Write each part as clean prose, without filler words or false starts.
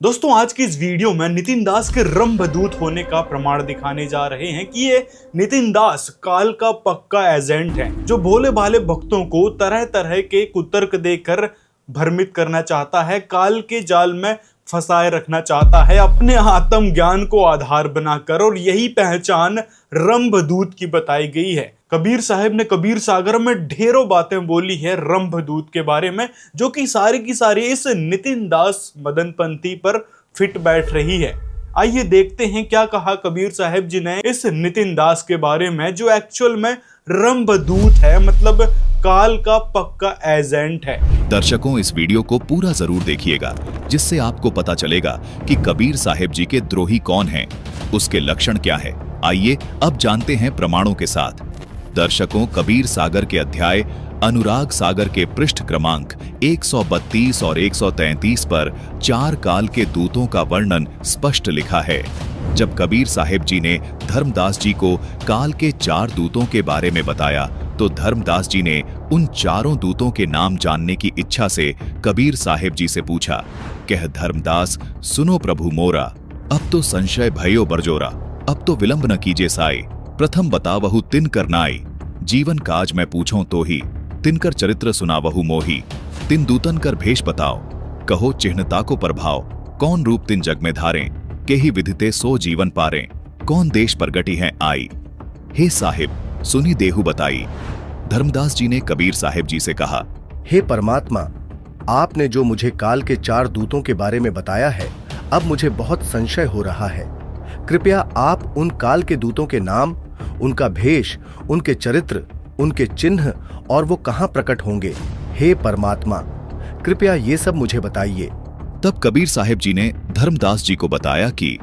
दोस्तों आज की इस वीडियो में नितिन दास के रंभदूत होने का प्रमाण दिखाने जा रहे हैं कि ये नितिन दास काल का पक्का एजेंट है जो भोले भाले भक्तों को तरह तरह के कुतर्क देकर भ्रमित करना चाहता है, काल के जाल में फंसाए रखना चाहता है अपने आत्म ज्ञान को आधार बनाकर। और यही पहचान रंभदूत की बताई गई है। कबीर साहब ने कबीर सागर में ढेरों बातें बोली है रंभदूत के बारे में, जो कि सारी की सारी इस नितिन दास मदनपंथी पर फिट बैठ रही है। आइए देखते हैं क्या कहा कबीर साहब जी ने इस नितिन दास के बारे में, जो एक्चुअल में रंभदूत है, मतलब काल का पक्का एजेंट है। दर्शकों, इस वीडियो को पूरा जरूर देखिएगा, जिससे आपको पता चलेगा कि कबीर साहब जी के द्रोही कौन हैं, उसके लक्षण क्या है। आइए अब जानते हैं प्रमाणों के साथ। दर्शकों, कबीर सागर के अध्याय अनुराग सागर के पृष्ठ क्रमांक 132 और 133 पर 4 काल के दूतों का वर्णन स्पष्ट लिखा है। जब कबीर साहिब जी ने धर्मदास जी को काल के 4 दूतों के बारे में बताया, तो धर्मदास जी ने उन चारों दूतों के नाम जानने की इच्छा से कबीर साहिब जी से पूछा। कह धर्मदास, सुनो प्रभु मोरा, अब तो संशय भयो बरजोरा, अब तो विलंब न कीजिए साई, प्रथम बतावहु तिनकर नाई, जीवन काज मैं पूछूं तो ही, तिनकर चरित्र सुनावहु मोही, तिन दूतन कर भेष बताओ, कहो चिन्हता को प्रभाव, कौन रूप तिन जग में धारें, के ही विधिते सो जीवन पारें, कौन देश प्रगटी हैं आई, हे साहिब सुनी देहु बताई। धर्मदास जी ने कबीर साहिब जी से कहा, हे परमात्मा, आपने जो मुझे काल के 4 दूतों के बारे में बताया है, अब मुझे बहुत संशय हो रहा है। कृपया आप उन काल के दूतों के नाम, उनका भेष, उनके चरित्र, उनके चिन्ह और वो कहां प्रकट होंगे, हे परमात्मा कृपया ये सब मुझे बताइए। तब कबीर साहिब जी ने धर्मदास जी को बताया कि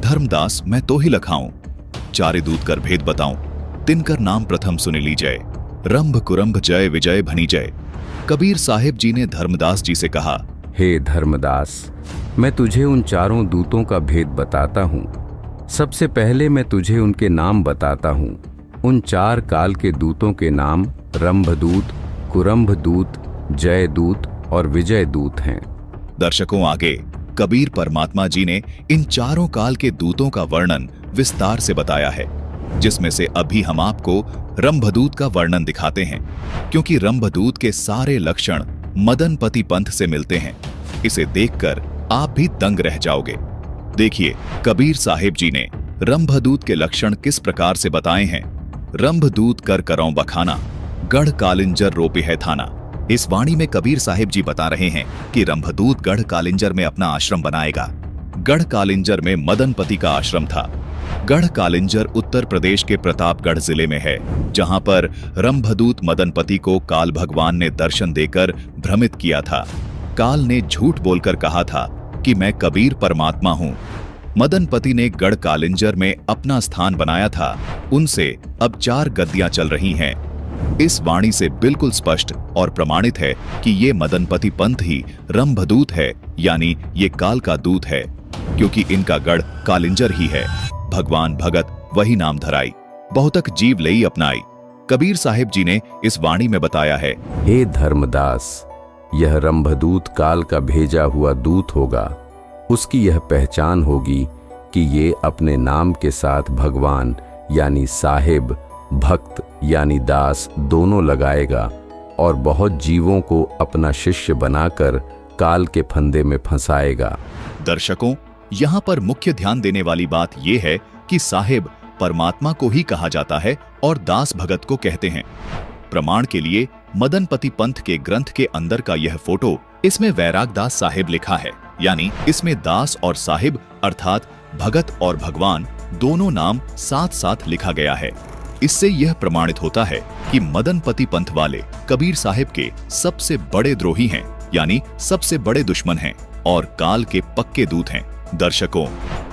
धर्मदास, मैं तो ही लखाऊं, चारे दूत कर भेद बताऊं, तिनकर नाम प्रथम सुन लीजय, रंभ कुरंभ जय विजय भनी जय। कबीर साहिब जी ने धर्मदास जी से कहा, हे धर्मदास, मैं तुझे उन चारों दूतों का भेद बताता हूँ। सबसे पहले मैं तुझे उनके नाम बताता हूँ। उन 4 काल के दूतों के नाम रंभदूत, कुरंभदूत, जयदूत और विजयदूत हैं। दर्शकों, आगे कबीर परमात्मा जी ने इन चारों काल के दूतों का वर्णन विस्तार से बताया है, जिसमें से अभी हम आपको रंभदूत का वर्णन दिखाते हैं, क्योंकि रंभदूत के सारे लक्षण मदनपति पंथ से मिलते हैं। इसे देखकर आप भी दंग रह जाओगे। देखिए कबीर साहिब जी ने रंभदूत के लक्षण किस प्रकार से बताए हैं। रंभदूत कर करौं बखाना, गढ़ कालिंजर रोपे है थाना। इस वाणी में कबीर साहिब जी बता रहे हैं कि रंभदूत गढ़ कालिंजर में अपना आश्रम बनाएगा। गढ़ कालिंजर में मदनपति का आश्रम था। गढ़ कालिंजर उत्तर प्रदेश के प्रतापगढ़ जिले में है, जहां पर रंभदूत मदनपति को काल भगवान ने दर्शन देकर भ्रमित किया था। काल ने झूठ बोलकर कहा था कि मैं कबीर परमात्मा हूं। मदनपति ने गढ़ कालिंजर में अपना स्थान बनाया था। उनसे अब 4 गद्दियां चल रही हैं। इस वाणी से बिल्कुल स्पष्ट और प्रमाणित है कि ये मदनपति पंथ ही रंभदूत है, यानी ये काल का दूत है, क्योंकि इनका गढ़ कालिंजर ही है। भगवान भगत वही नाम धराई, बहुतक जीव लई अपनाई। कबीर साहिब जी ने इस वाणी में बताया है, हे धर्मदास, यह रंभदूत काल का भेजा हुआ दूत होगा। उसकी यह पहचान होगी कि ये अपने नाम के साथ भगवान यानी साहिब, भक्त यानी दास दोनों लगाएगा और बहुत जीवों को अपना शिष्य बनाकर काल के फंदे में फंसाएगा। दर्शकों, यहाँ पर मुख्य ध्यान देने वाली बात यह है कि साहिब परमात्मा को ही कहा जाता है और दास भगत को कहते हैं। प्रमाण के लिए मदनपति पंथ के ग्रंथ के अंदर का यह फोटो, इसमें वैराग दास साहिब लिखा है, यानी इसमें दास और साहिब अर्थात भगत और भगवान दोनों नाम साथ साथ लिखा गया है। इससे यह प्रमाणित होता है कि मदनपति पंथ वाले कबीर साहिब के सबसे बड़े द्रोही हैं, यानी सबसे बड़े दुश्मन हैं और काल के पक्के दूत हैं। दर्शकों,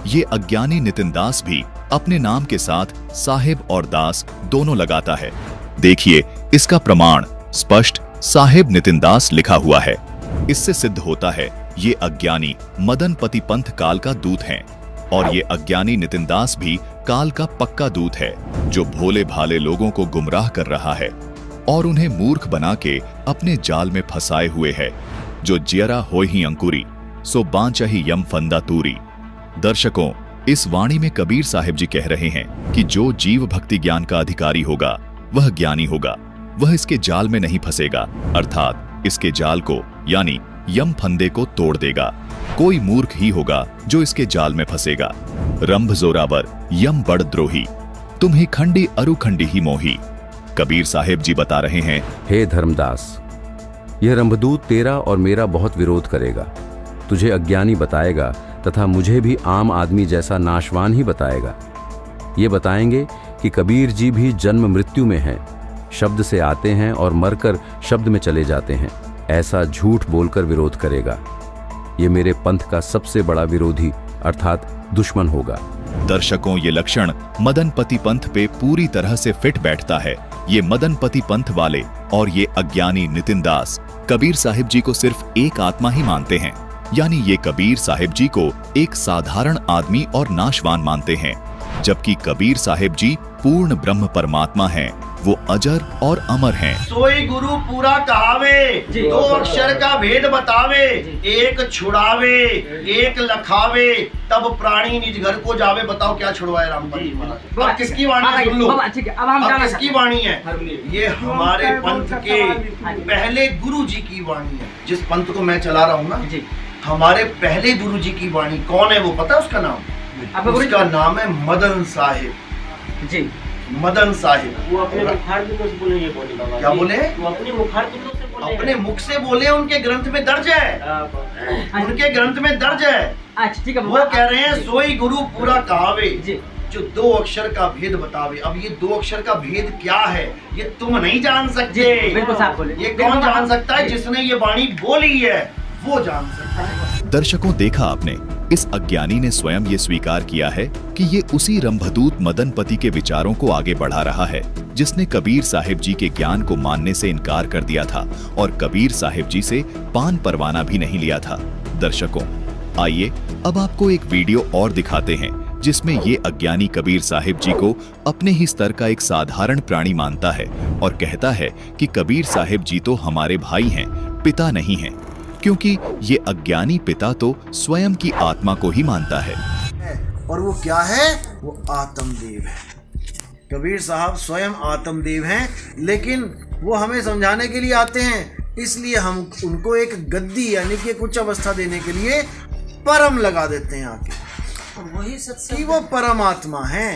ये अज्ञानी नितिन दास भी अपने नाम के साथ साहिब और दास दोनों लगाता है। देखिए इसका प्रमाण स्पष्ट साहिब नितिन दास लिखा हुआ है। इससे सिद्ध होता है ये अज्ञानी मदनपति पंथ काल का दूत हैं और ये अज्ञानी नितिन दास भी काल का पक्का दूत है, जो भोले भाले लोगों को गुमराह कर रहा है और उन्हें मूर्ख बना के अपने जाल में फंसाए हुए है। जो जियरा होय ही अंकुरी, सो बांचहि यम फंदा तूरी। दर्शकों, इस वाणी में कबीर साहिब जी कह रहे हैं कि जो जीव भक्ति ज्ञान का अधिकारी होगा वह ज्ञानी होगा, वह इसके जाल में नहीं फंसेगा, अर्थात इसके जाल को यानी यम फंदे को तोड़ देगा। कोई मूर्ख ही होगा जो इसके जाल में फंसेगा। रंभ जोरावर यम बड़ द्रोही, तुम ही खंडी अरुखंडी ही मोही। कबीर साहिब जी बता रहे हैं, हे धर्मदास, यह रंभदूत तेरा और मेरा बहुत विरोध करेगा, तुझे अज्ञानी बताएगा तथा मुझे भी आम आदमी जैसा नाशवान ही बताएगा। ये बताएंगे कि कबीर जी भी जन्म मृत्यु में हैं, शब्द से आते हैं और मरकर शब्द में चले जाते हैं, ऐसा झूठ बोलकर विरोध करेगा। ये मेरे पंथ का सबसे बड़ा विरोधी अर्थात दुश्मन होगा। दर्शकों, ये लक्षण मदनपति पंथ पे पूरी तरह से फिट बैठता है। ये मदनपति पंथ वाले और ये अज्ञानी नितिन दास कबीर साहिब जी को सिर्फ एक आत्मा ही मानते हैं, यानी ये कबीर साहिब जी को एक साधारण आदमी और नाशवान मानते हैं, जबकि कबीर साहिब जी पूर्ण ब्रह्म परमात्मा हैं, वो अजर और अमर हैं। सोई गुरु पूरा कहावे, दो अक्षर का भेद बतावे, एक छुड़ावे एक लखावे, तब प्राणी निज घर को जावे। बताओ क्या छुड़वाए रामपति महाराज? अब किसकी वाणी है? सुन लो, अब किसकी वाणी है? ये हमारे पंथ के पहले गुरु जी की वाणी है। जिस पंथ को मैं चला रहा हूँ ना, हमारे पहले गुरु जी की वाणी। कौन है वो पता है उसका नाम? उसका नाम है मदन साहिब जी, मदन साहिब। वो अपने मुखार से बोले, ये बोले बाबा। क्या बोले? वो अपने मुखार से बोले, अपने मुख से बोले, उनके ग्रंथ में दर्ज है, उनके ग्रंथ में दर्ज है। अच्छा ठीक है। वो कह रहे हैं सोई गुरु पूरा कहावे, जो दो अक्षर का भेद बतावे। अब ये दो अक्षर का भेद क्या है ये तुम नहीं जान सकते। बिल्कुल साफ बोले। ये कौन जान सकता है? जिसने ये वाणी बोली है वो जान सकता है। दर्शकों, देखा आपने, इस अज्ञानी ने स्वयं ये स्वीकार किया है कि ये उसी रंभदूत मदनपति के विचारों को आगे बढ़ा रहा है जिसने कबीर साहिब जी के ज्ञान को मानने से इनकार कर दिया था और कबीर साहिब जी से पान परवाना भी नहीं लिया था। दर्शकों, आइए अब आपको एक वीडियो और दिखाते हैं जिसमें ये अज्ञानी कबीर साहिब जी को अपने ही स्तर का एक साधारण प्राणी मानता है और कहता है कि कबीर साहिब जी तो हमारे भाई हैं, पिता नहीं हैं, क्योंकि ये अज्ञानी पिता तो स्वयं की आत्मा को ही मानता है। और वो क्या है? वो आत्मदेव है। कबीर साहब स्वयं आत्मदेव हैं, लेकिन वो हमें समझाने के लिए आते हैं, इसलिए हम उनको एक गद्दी यानी कि उच्च अवस्था देने के लिए परम लगा देते हैं आके, वही सत्य कि वो परमात्मा है।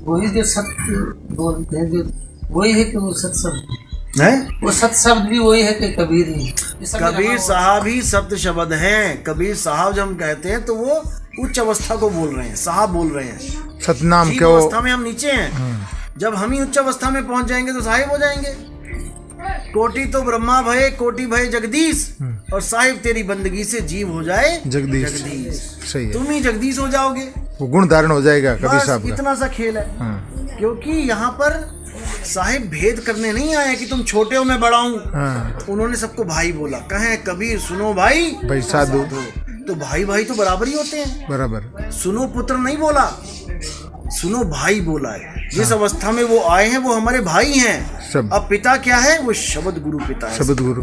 वही जो सत्य बोलते हैं, जो वही है कि वो सत्संग है। वो सत्य शब्द भी वही है कि कबीर ही। कबीर साहब ही सत्य शब्द हैं। कबीर साहब जब हम कहते हैं तो वो उच्च अवस्था को बोल रहे हैं, साहब बोल रहे हैं। सतनाम जीव अवस्था में हम नीचे हैं, जब हम ही उच्च अवस्था में पहुंच जाएंगे तो साहिब हो जाएंगे। कोटि तो ब्रह्मा भय, कोटि भय जगदीश, और साहिब तेरी बंदगी से जीव हो जाए जगदीश। सही है, तुम ही जगदीश हो जाओगे, वो गुण धारण हो जाएगा कबीर बस साहब का। इतना सा खेल है। क्योंकि यहाँ पर साहिब भेद करने नहीं आए कि तुम छोटे हो मैं बड़ा हूँ। उन्होंने सबको भाई बोला। कहें कबीर सुनो भाई, भाई साधु, तो भाई भाई तो बराबर ही होते हैं। बराबर। सुनो पुत्र नहीं बोला, सुनो भाई बोला है। जिस अवस्था में वो आए हैं वो हमारे भाई हैं। सब। अब पिता क्या है? वो शब्द गुरु पिता है। शब्द गुरु,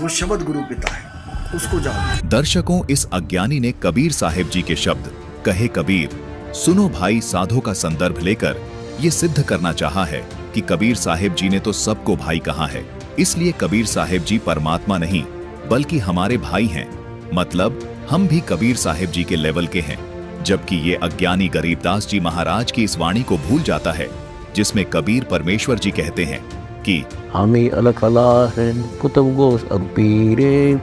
वो शब्द गुरु पिता है, उसको जानो। दर्शकों, इस अज्ञानी ने कबीर साहिब जी के शब्द कहे कबीर सुनो भाई साधो का संदर्भ लेकर ये सिद्ध करना चाहा है कि कबीर साहिब जी ने तो सबको भाई कहा है, इसलिए कबीर साहिब जी परमात्मा नहीं बल्कि हमारे भाई हैं। मतलब हम भी कबीर साहिब जी के लेवल के हैं। जबकि ये अज्ञानी गरीबदास जी महाराज की इस वाणी को भूल जाता है जिसमें कबीर परमेश्वर जी कहते हैं कि हमें अलख अल्लाह कुतुब गोस अबीरे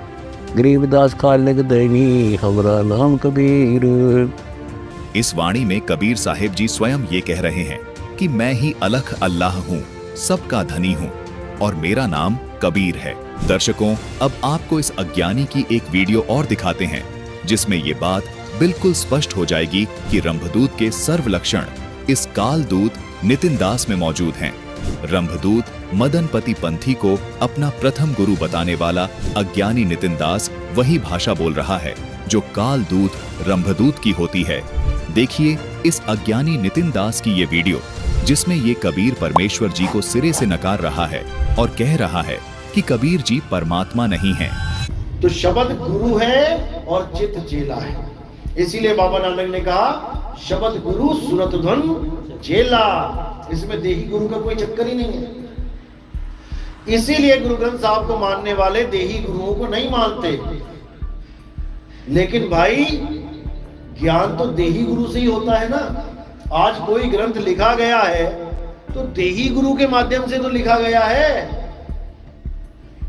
गरीबदास खालिक दैनी हमरा नाम कबीर। इस वाणी में कबीर साहिब जी स्वयं ये कह रहे हैं कि मैं ही अलख अल्लाह हूँ, सबका धनी हूँ और मेरा नाम कबीर है। दर्शकों, अब आपको इस अज्ञानी की एक वीडियो और दिखाते हैं जिसमें ये बात बिल्कुल स्पष्ट हो जाएगी कि रंभदूत के सर्व लक्षण इस कालदूत नितिन दास में मौजूद हैं। रंभदूत मदनपति पंथी को अपना प्रथम गुरु बताने वाला अज्ञानी नितिन दास वही भाषा बोल रहा है जो कालदूत रंभदूत की होती है। देखिए इस अज्ञानी नितिन दास की ये वीडियो जिसमें ये कबीर परमेश्वर जी को सिरे से नकार रहा है और कह रहा है कि कबीर जी परमात्मा नहीं हैं। तो शब्द गुरु है और चित चेला है। इसीलिए बाबा नानक ने कहा शब्द गुरु सुरत धन चेला। इसमें देही गुरु का कोई चक्कर ही नहीं है। इसीलिए गुरु ग्रंथ साहब को मानने वाले देही गुरुओं को नहीं मानते। लेकिन भाई ज्ञान तो देही गुरु से ही होता है ना। आज कोई ग्रंथ लिखा गया है तो देही गुरु के माध्यम से तो लिखा गया है।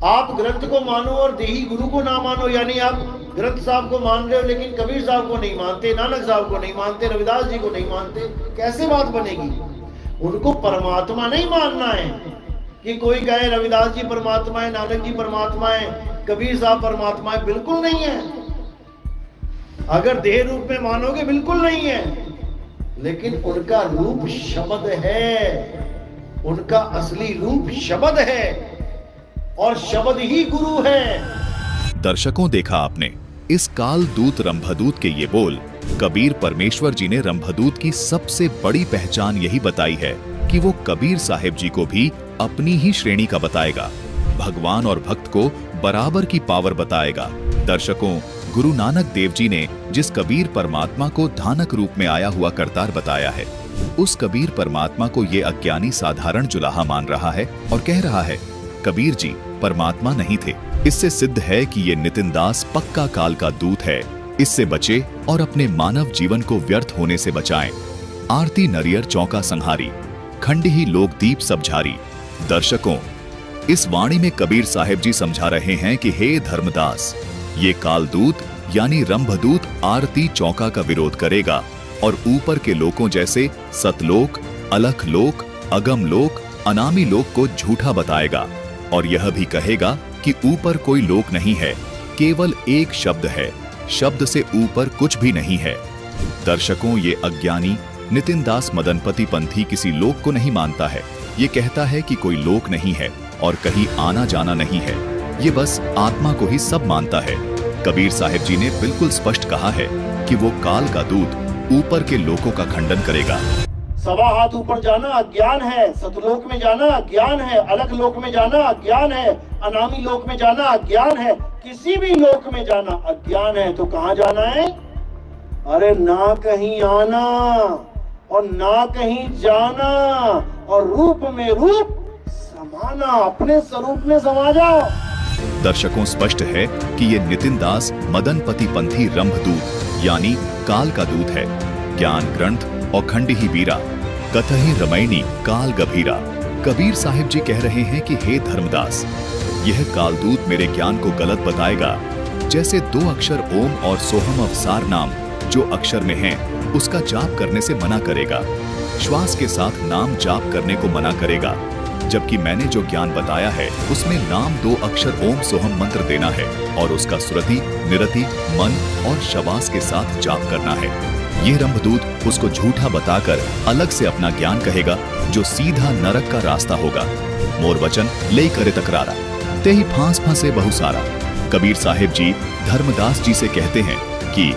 आप ग्रंथ को मानो और देही गुरु को ना मानो, यानी आप ग्रंथ साहब को मान रहे हो लेकिन कबीर साहब को नहीं मानते, नानक साहब को नहीं मानते, रविदास जी को नहीं मानते, कैसे बात बनेगी? उनको परमात्मा नहीं मानना है कि कोई कहे रविदास जी परमात्मा है, नानक जी परमात्मा है, कबीर साहब परमात्मा है, बिल्कुल नहीं है। अगर देह रूप में मानोगे बिल्कुल नहीं है, लेकिन उनका रूप शब्द है, उनका असली रूप शब्द है और शब्द ही गुरु है। दर्शकों, देखा आपने इस काल दूत रंभदूत के ये बोल। कबीर परमेश्वर जी ने रंभदूत की सबसे बड़ी पहचान यही बताई है कि वो कबीर साहिब जी को भी अपनी ही श्रेणी का बताएगा, भगवान और भक्त को बराबर की पावर बताएगा। दर्शकों, गुरु नानक देव जी ने जिस कबीर परमात्मा को धानक रूप में आया हुआ करतार बताया है, उस कबीर परमात्मा को ये अज्ञानी साधारण जुलाहा मान रहा है और कह रहा है कबीर जी परमात्मा नहीं थे। इससे सिद्ध है कि ये नितिन दास पक्का काल का दूत है। इससे बचे और अपने मानव जीवन को व्यर्थ होने से बचाएं। आरती नरियर चौका संहारी, खंडही लोक दीप सबझारी। दर्शकों, इस वाणी में कबीर साहिब जी समझा रहे हैं कि हे धर्मदास, ये कालदूत यानी रंभदूत आरती चौका का विरोध करेगा और ऊपर के लोकों जैसे सतलोक, अलख लोक, अगम लोक, अनामी लोक को झूठा बताएगा और यह भी कहेगा कि ऊपर कोई लोक नहीं है, केवल एक शब्द है, शब्द से ऊपर कुछ भी नहीं है। दर्शकों, ये अज्ञानी नितिन दास मदनपति पंथी किसी लोक को नहीं मानता है। ये कहता है कि कोई लोक नहीं है और कहीं आना जाना नहीं है, ये बस आत्मा को ही सब मानता है। कबीर साहिब जी ने बिल्कुल स्पष्ट कहा है कि वो काल का दूत ऊपर के लोकों का खंडन करेगा। सवा हाथ ऊपर जाना अज्ञान है, सतलोक में जाना अज्ञान है, अलग लोक में जाना अज्ञान है, अनामी लोक में जाना अज्ञान है, किसी भी लोक में जाना अज्ञान है। तो कहाँ जाना है? अरे ना कहीं आना और ना कहीं जाना और रूप में रूप समाना, अपने स्वरूप में समा जाओ। दर्शकों, स्पष्ट है कि ये नितिन दास मदनपति पंथी रंभदूत यानी काल का दूत है। ज्ञान ग्रंथ और खंडही बीरा, कथहि रमैनी काल गभीरा। कबीर साहिब जी कह रहे हैं कि हे धर्मदास, यह कालदूत मेरे ज्ञान को गलत बताएगा। जैसे 2 अक्षर ओम और सोहम अवसार नाम जो अक्षर में हैं, उसका जाप करने से मना करेगा, श्वास के साथ नाम जाप करने को मना करेगा, जबकि मैंने जो ज्ञान बताया है उसमें नाम 2 अक्षर ओम सोहम मंत्र देना है और उसका सुरति, निरति, मन और शवास के साथ जाप करना है। ये रंभदूत उसको झूठा बताकर अलग से अपना ज्ञान कहेगा जो सीधा नरक का रास्ता होगा। मोर वचन ले करे तकरारा, ते ही फांस फंसे बहु सारा। कबीर साहिब जी धर्मदास जी से कहते हैं कि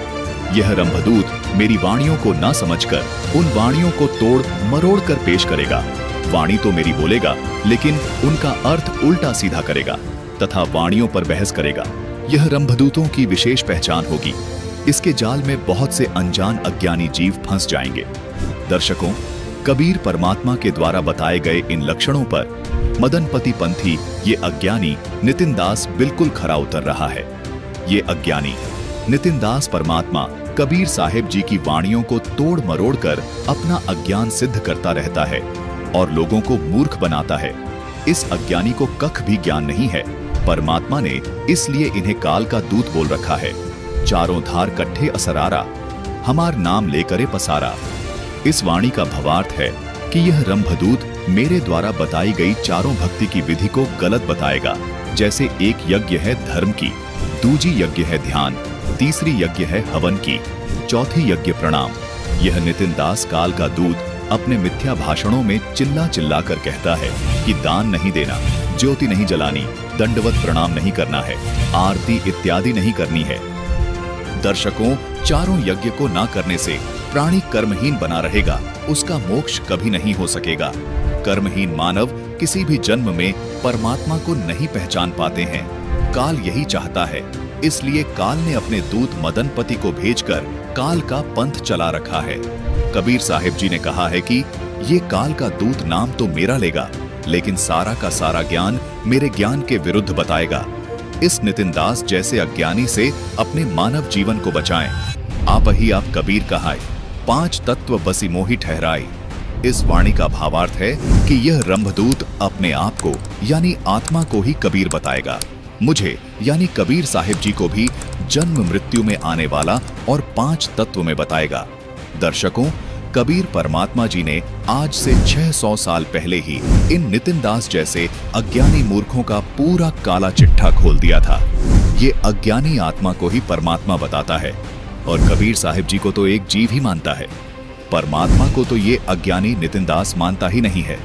यह रंभदूत मेरी वाणियों को ना समझकर उन वाणियों को तोड़ मरोड़ कर पेश करेगा। वाणी तो मेरी बोलेगा लेकिन उनका अर्थ उल्टा सीधा करेगा तथा वाणियों पर बहस करेगा। यह रंभदूतों की विशेष पहचान होगी। इसके जाल में बहुत से अनजान अज्ञानी जीव फंस जाएंगे। दर्शकों, कबीर परमात्मा के द्वारा बताए गए इन लक्षणों पर मदनपति पंथी ये अज्ञानी नितिन दास बिल्कुल खरा उतर रहा है। ये अज्ञानी नितिन दास परमात्मा कबीर साहिब जी की वाणियों को तोड़ मरोड़ कर अपना अज्ञान सिद्ध करता रहता है और लोगों को मूर्ख बनाता है। इस अज्ञानी को कख भी ज्ञान नहीं है। परमात्मा ने इसलिए इन्हें काल का दूत बोल रखा है। चारों धार कट्ठे असरारा, हमार नाम लेकरे पसारा। इस वाणी का भावार्थ है कि यह रंभदूत मेरे द्वारा बताई गई चारों भक्ति की विधि को गलत बताएगा। जैसे एक यज्ञ है धर्म की, दूजी यज्ञ है ध्यान, तीसरी यज्ञ है हवन की, चौथी यज्ञ प्रणाम। यह नितिन दास काल का दूत अपने मिथ्या भाषणों में चिल्ला चिल्ला कर कहता है कि दान नहीं देना, ज्योति नहीं जलानी, दंडवत प्रणाम नहीं करना है, आरती इत्यादि नहीं करनी है। दर्शकों, चारों यज्ञ को ना करने से प्राणी कर्महीन बना रहेगा, उसका मोक्ष कभी नहीं हो सकेगा। कर्महीन मानव किसी भी जन्म में परमात्मा को नहीं पहचान पाते हैं। काल यही चाहता है इसलिए काल ने अपने दूत मदनपति को भेजकर काल का पंथ चला रखा है। कबीर साहिब जी ने कहा है कि ये काल का दूत नाम तो मेरा लेगा, लेकिन सारा का सारा ज्ञान मेरे ज्ञान के विरुद्ध बताएगा। इस नितिन दास जैसे अज्ञानी से अपने मानव जीवन को बचाएं। आप ही आप कबीर कहाए, 5 तत्व बसी मोही ठहराई। इस वाणी का भावार्थ है कि यह रंभदूत अपने आप को यानी आत्मा को ही कबीर बताएगा, मुझे यानी कबीर साहिब जी को भी जन्म मृत्यु में आने वाला और 5 तत्व में बताएगा। दर्शकों, कबीर परमात्मा जी ने आज से 600 साल पहले ही इन नितिन दास जैसे अज्ञानी मूर्खों का पूरा काला चिट्ठा खोल दिया था। ये अज्ञानी आत्मा को ही परमात्मा बताता है और कबीर साहिब जी को तो एक जीव ही मानता है। परमात्मा को तो ये अज्ञानी नितिन दास मानता ही नहीं है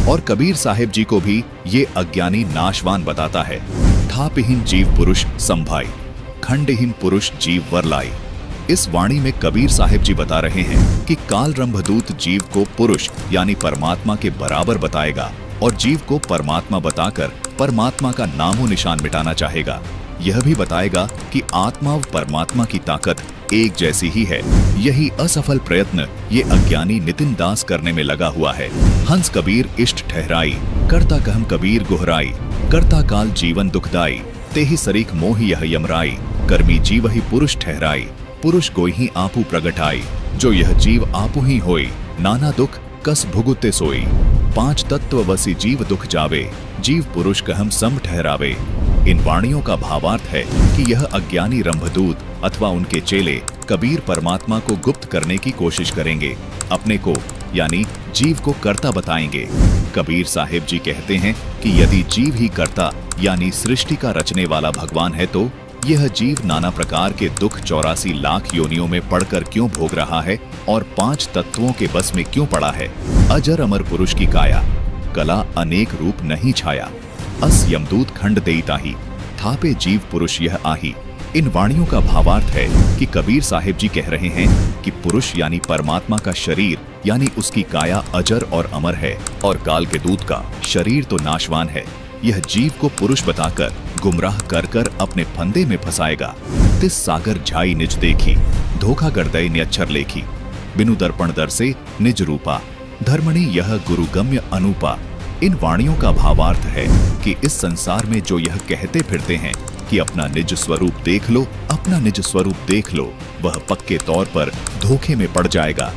और कबीर साहिब जी को भी ये अज्ञानी नाशवान बताता है। थापहीन जीव पुरुष संभाई, खंडहीन पुरुष जीव वरलाई। इस वाणी में कबीर साहिब जी बता रहे हैं कि काल रंभदूत जीव को पुरुष यानी परमात्मा के बराबर बताएगा और जीव को परमात्मा बताकर परमात्मा का नामो निशान मिटाना चाहेगा। यह भी बताएगा कि आत्मा व परमात्मा की ताकत एक जैसी ही है। यही असफल प्रयत्न ये अज्ञानी नितिन दास करने में लगा हुआ है। हंस कबीर इष्ट ठहराई, करता कहम कबीर गुहराई, करता काल जीवन दुखदाई, तेहि सरीख मोह यह यमराई, कर्मी जीव ही पुरुष ठहराई, पुरुष कोई ही आपू प्रगटाई, जो यह जीव आपू ही होई, नाना दुख कस भुगुते सोई, 5 तत्व बसी जीव दुख जावे, जीव पुरुष कहम सम ठहरावे। इन वाणियों का भावार्थ है कि यह अज्ञानी रंभदूत अथवा उनके चेले कबीर परमात्मा को गुप्त करने की कोशिश करेंगे, अपने को यानी जीव को कर्ता बताएंगे। कबीर साहिब जी कहते हैं कि यदि जीव ही कर्ता यानी सृष्टि का रचने वाला भगवान है तो यह जीव नाना प्रकार के दुख 84 लाख योनियों में पड़कर क्यों भोग रहा है और 5 तत्वों के बस में क्यों पड़ा है। अजर अमर पुरुष की काया, कला अनेक रूप नहीं छाया, अस यमदूत खंड देईताही, थापे जीव पुरुष यह आही। इन वाणियों का भावार्थ है कि कबीर साहिब जी कह रहे हैं कि पुरुष यानी परमात्मा का शरीर यानी उसकी काया अजर और अमर है और काल के दूत का शरीर तो नाशवान है। यह जीव को पुरुष बताकर गुमराह कर कर अपने फंदे में फंसाएगा। तिस सागर झाई निज देखी, धोखा गर्दय ने अक्षर लेखी, बिनु दर्पण दर से निज रूपा, धर्मणि यह गुरुगम्य अनूपा। इन वाणियों का भावार्थ है कि इस संसार में जो यह कहते फिरते हैं कि अपना निज स्वरूप देख लो, अपना निज स्वरूप देख लो, वह पक्के तौर पर धोखे में पड़ जाएगा।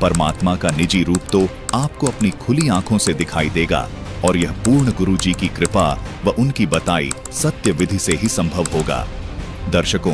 परमात्मा का निजी रूप तो आपको अपनी खुली आंखों से दिखाई देगा और यह पूर्ण गुरु जी की कृपा व उनकी बताई सत्य विधि से ही संभव होगा। दर्शकों,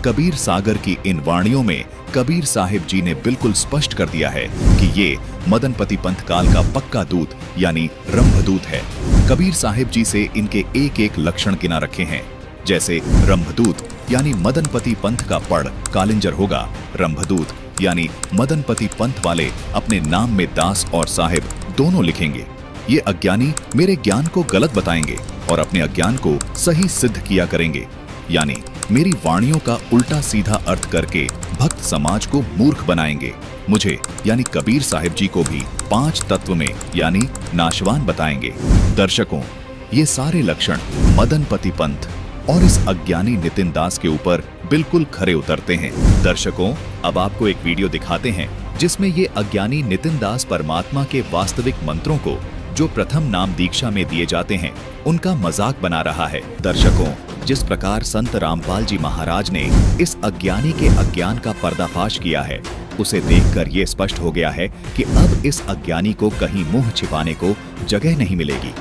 कबीर सागर की इन वाणियों में कबीर साहिब जी ने बिल्कुल स्पष्ट कर दिया है कि ये मदनपति पंथ काल का पक्का दूत यानी रंभदूत है। कबीर साहिब जी से इनके एक एक लक्षण गिना रखे हैं, जैसे रंभदूत यानी मदनपति पंथ का पढ़ कालिंजर होगा, रंभदूत यानी मदनपति पंथ वाले अपने नाम में दास और साहिब दोनों लिखेंगे। ये अज्ञानी मेरे ज्ञान को गलत बताएंगे और अपने अज्ञान को सही सिद्ध किया करेंगे, यानी मेरी वाणियों का उल्टा सीधा अर्थ करके भक्त समाज को मूर्ख बनाएंगे। मुझे यानी कबीर साहिब जी को भी 5 तत्व में यानी नाशवान बताएंगे। दर्शकों, ये सारे लक्षण मदनपति पंथ और इस अज्ञानी नितिन दास के ऊपर बिल्कुल खरे उतरते हैं। दर्शकों, अब आपको एक वीडियो दिखाते हैं जिसमें ये अज्ञानी नितिन दास परमात्मा के वास्तविक मंत्रों को जो प्रथम नाम दीक्षा में दिए जाते हैं उनका मजाक बना रहा है। दर्शकों, जिस प्रकार संत रामपाल जी महाराज ने इस अज्ञानी के अज्ञान का पर्दाफाश किया है, उसे देखकर ये स्पष्ट हो गया है कि अब इस अज्ञानी को कहीं मुंह छिपाने को जगह नहीं मिलेगी।